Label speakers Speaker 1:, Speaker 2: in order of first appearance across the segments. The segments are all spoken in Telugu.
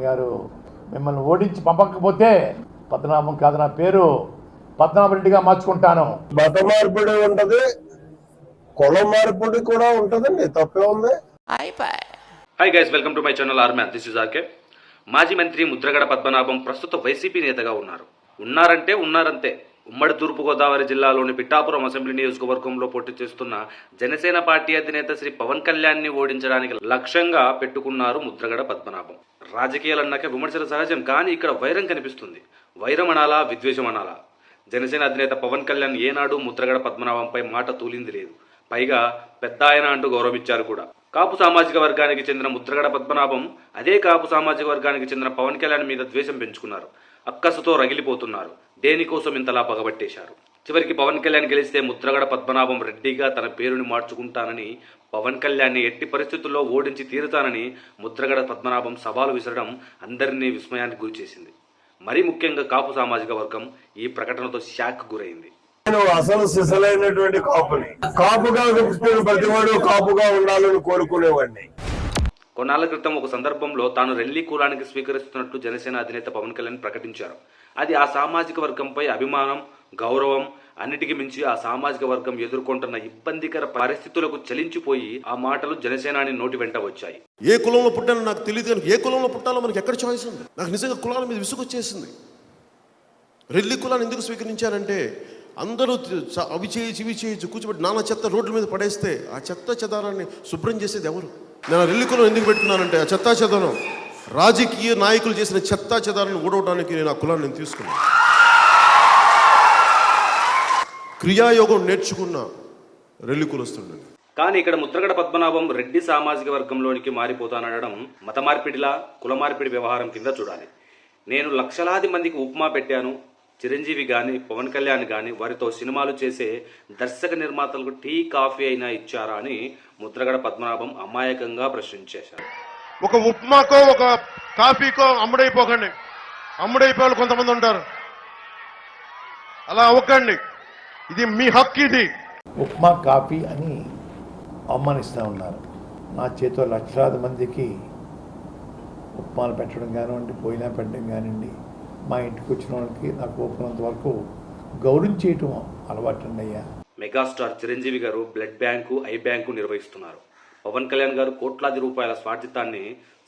Speaker 1: నాన్నగారు మిమ్మల్ని ఓడించి పంపకపోతే పద్మనాభం కాదు నా పేరు, పద్మనాభరెడ్డిగా మార్చుకుంటాను.
Speaker 2: మత మార్పిడి ఉంటది, కుల మార్పిడి కూడా ఉంటదండి, తప్పే ఉంది.
Speaker 3: Hi guys, welcome to my channel ఆర్మ్యాన్. This is RK. మాజీ మంత్రి ముద్రగడ పద్మనాభం ప్రస్తుత వైసీపీ నేతగా ఉన్నారంతే. ఉమ్మడి తూర్పుగోదావరి జిల్లాలోని పిఠాపురం అసెంబ్లీ నియోజకవర్గంలో పోటీ చేస్తున్న జనసేన పార్టీ అధినేత శ్రీ పవన్ కళ్యాణ్ని ఓడించడానికి లక్ష్యంగా పెట్టుకున్నారు ముద్రగడ పద్మనాభం. రాజకీయాలన్నాక విమర్శలు సహజం, కానీ ఇక్కడ వైరం కనిపిస్తుంది. వైరం అనాలా, విద్వేషం అనాలా? జనసేన అధినేత పవన్ కళ్యాణ్ ఏనాడు ముద్రగడ పద్మనాభంపై మాట తూలింది లేదు. పైగా పెద్ద ఆయన అంటూ గౌరవించారు కూడా. కాపు సామాజిక వర్గానికి చెందిన ముద్రగడ పద్మనాభం అదే కాపు సామాజిక వర్గానికి చెందిన పవన్ కళ్యాణ్ మీద ద్వేషం పెంచుకున్నారు. అక్కసుతో రగిలిపోతున్నారు. దేనికోసం ఇంతలా పగబట్టేశారు? చివరికి పవన్ కళ్యాణ్ గెలిస్తే ముద్రగడ పద్మనాభం రెడ్డిగా తన పేరుని మార్చుకుంటానని, పవన్ కళ్యాణ్ని ఎట్టి పరిస్థితుల్లో ఓడించి తీరుతానని ముద్రగడ పద్మనాభం సవాలు విసరడం అందరినీ విస్మయానికి గురిచేసింది. మరీ ముఖ్యంగా కాపు సామాజిక వర్గం ఈ ప్రకటనతో షాక్ గురైంది.
Speaker 2: నేను అసలు సిసలైనటువంటి కాపుని, కాపుగా పుట్టిన ప్రతివాడు కాపుగా ఉండాలని కోరుకునేవాడిని.
Speaker 3: కొన్నాళ్ల క్రితం ఒక సందర్భంలో తాను రెల్లి కులానికి స్వీకరిస్తున్నట్లు జనసేన అధినేత పవన్ కళ్యాణ్ ప్రకటించారు. అది ఆ సామాజిక వర్గంపై అభిమానం, గౌరవం, అన్నిటికీ మించి ఆ సామాజిక వర్గం ఎదుర్కొంటున్న ఇబ్బందికర పరిస్థితులకు చలించిపోయి ఆ మాటలు జనసేనాని నోటి వెంట వచ్చాయి.
Speaker 4: ఏ కులంలో పుట్టానో నాకు తెలియదు, కానీ ఏ కులంలో పుట్టాలో మనకి ఎక్కడ చాయిస్ ఉంది? నాకు నిజంగా కులాల మీద విసుగొచ్చేసింది. రెల్లి కులాన్ని ఎందుకు స్వీకరించారంటే అందరూ అవి చేయొచ్చు ఇవి చేయొచ్చు కూర్చోబెట్టి నానా చెత్త రోడ్ల మీద పడేస్తే ఆ చెత్త చెదారాన్ని శుభ్రం చేసేది ఎవరు? నేను రెల్లి కులం ఎందుకు పెట్టుకున్నానంటే ఆ చెత్తా చెదారం రాజకీయ నాయకులు చేసిన చెత్తా చెదారాన్ని ఊడవడానికి నేను ఆ కులాన్ని నేను తీసుకున్నాను. క్రియాయోగం నేర్చుకున్న రెల్లి కులస్తుడు.
Speaker 3: కానీ ఇక్కడ ముద్రగడ పద్మనాభం రెడ్డి సామాజిక వర్గంలోనికి మారిపోతానడం మత మార్పిడిలా, కుల మార్పిడి వ్యవహారం కింద చూడాలి. నేను లక్షలాది మందికి ఉప్మా పెట్టాను, చిరంజీవి కానీ పవన్ కళ్యాణ్ కానీ వారితో సినిమాలు చేసే దర్శక నిర్మాతలకు టీ కాఫీ అయినా ఇచ్చారా అని ముద్రగడ పద్మనాభం అమాయకంగా ప్రశ్నించేశారు.
Speaker 4: ఒక ఉప్మాకో ఒక కాఫీకో అమ్ముడైపోకండి. అమ్ముడైపోవాలి కొంతమంది ఉంటారు, అలా అవ్వకండి. ఇది మీ హక్కు. ఇది
Speaker 1: ఉప్మా కాఫీ అని అవమానిస్తూ ఉన్నారు. నా చేతిలో లక్షలాది మందికి ఉప్మాలు పెట్టడం కానివ్వండి, పోయినా పెట్టడం కానివ్వండి, మా ఇంటికి వచ్చిన వాళ్ళకి నాకు ఓపినంత వరకు గౌరవించేయటం అలవాటండి అయ్యా.
Speaker 3: మెగాస్టార్ చిరంజీవి గారు బ్లడ్ బ్యాంకు, ఐ బ్యాంకు నిర్వహిస్తున్నారు. పవన్ కళ్యాణ్ గారు కోట్లాది రూపాయల స్వార్థితాన్ని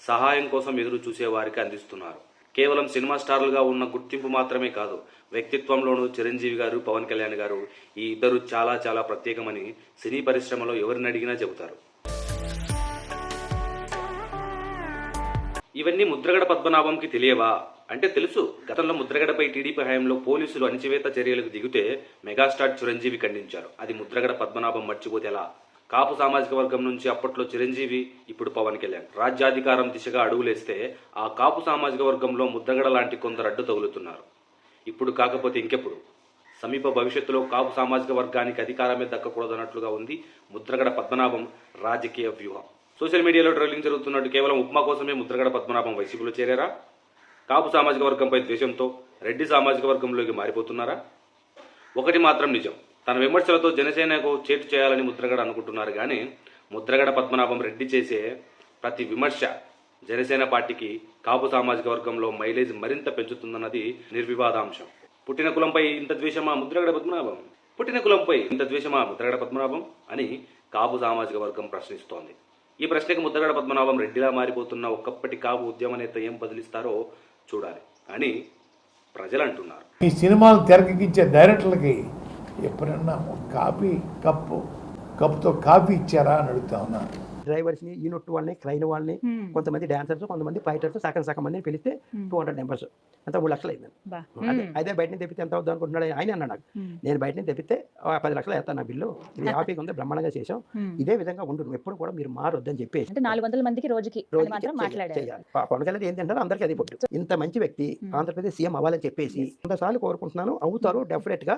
Speaker 3: సహాయం కోసం ఎదురు చూసే వారికి అందిస్తున్నారు. కేవలం సినిమా స్టార్లుగా ఉన్న గుర్తింపు మాత్రమే కాదు, వ్యక్తిత్వంలోనూ చిరంజీవి గారు, పవన్ కళ్యాణ్ గారు ఈ ఇద్దరు చాలా చాలా ప్రత్యేకమని సినీ పరిశ్రమలో ఎవరిని అడిగినా చెబుతారు. ఇవన్నీ ముద్రగడ పద్మనాభంకి తెలియవా అంటే తెలుసు. గతంలో ముద్రగడపై టీడీపీ హయాంలో పోలీసులు అణచివేత చర్యలకు దిగితే మెగాస్టార్ చిరంజీవి ఖండించారు. అది ముద్రగడ పద్మనాభం మర్చిపోతే ఎలా? కాపు సామాజిక వర్గం నుంచి అప్పట్లో చిరంజీవి, ఇప్పుడు పవన్ కళ్యాణ్ రాజ్యాధికారం దిశగా అడుగులేస్తే ఆ కాపు సామాజిక వర్గంలో ముద్రగడ లాంటి కొందరు అడ్డు తగులుతున్నారు. ఇప్పుడు కాకపోతే ఇంకెప్పుడు? సమీప భవిష్యత్తులో కాపు సామాజిక వర్గానికి అధికారమే దక్కకూడదన్నట్లుగా ఉంది ముద్రగడ పద్మనాభం రాజకీయ వ్యూహం. సోషల్ మీడియాలో ట్రోలింగ్ జరుగుతున్నట్టు కేవలం ఉప్మా కోసమే ముద్రగడ పద్మనాభం వైసీపీలో చేరారా? కాపు సామాజిక వర్గంపై ద్వేషంతో రెడ్డి సామాజిక వర్గంలోకి మారిపోతున్నారా? ఒకటి మాత్రం నిజం, తన విమర్శలతో జనసేనకు చేటు చేయాలని ముద్రగడ అనుకుంటున్నారు. కానీ ముద్రగడ పద్మనాభం రెడ్డి చేసే ప్రతి విమర్శ జనసేన పార్టీకి కాపు సామాజిక వర్గంలో మైలేజ్ మరింత పెంచుతుందన్నది నిర్వివాదాంశం. పుట్టిన కులంపై ఇంత ద్వేషమా ముద్రగడ పద్మనాభం? పుట్టిన కులంపై ఇంత ద్వేషమా ముద్రగడ పద్మనాభం అని కాపు సామాజిక వర్గం ప్రశ్నిస్తోంది. ఈ ప్రశ్నకు ముద్రగడ పద్మనాభం రెడ్డిలా మారిపోతున్న ఒక్కప్పటి కాపు ఉద్యమ నేత ఏం బదిలిస్తారో చూడాలి అని ప్రజలు అంటున్నారు.
Speaker 1: ఈ సినిమాలు తెరకెక్కించే డైరెక్టర్లకి ఎప్పుడన్నా కప్పుతో కాఫీ ఇచ్చారా అని అడుగుతా ఉన్నా.
Speaker 5: డ్రైవర్స్ని, యూనిట్ వాళ్ళని, క్రైన్ వాళ్ళని, కొంతమంది డాన్సర్స్, కొంతమంది ఫైటర్స్, సగం మందిని పిలిస్తే 200 మెంబర్స్ అంతా 3 లక్షలు అయింది. అదే బయట నుంచి తెప్పితే ఎంత అవుతుంది అనుకుంటున్నాడు ఆయన అన్నాడు. నాకు నేను బయట నుంచి తెప్పితే 10 లక్షలు వేస్తాను నా బిల్లు. ఇది హ్యాపీగా ఉంది, బ్రహ్మాండంగా చేసాం. ఇదే విధంగా ఉండు, ఎప్పుడు కూడా మీరు మారొద్దని చెప్పేసి
Speaker 6: 400 మందికి రోజుకి
Speaker 5: చేయాలి. పవన్ కళ్యాణ్ ఏం తింటారో అందరికీ అది పొట్టు. ఇంత మంచి వ్యక్తి ఆంధ్రప్రదేశ్ సీఎం అవ్వాలని చెప్పేసి 100 సార్లు కోరుకుంటున్నాను. అవుతారు డెఫినెట్ గా.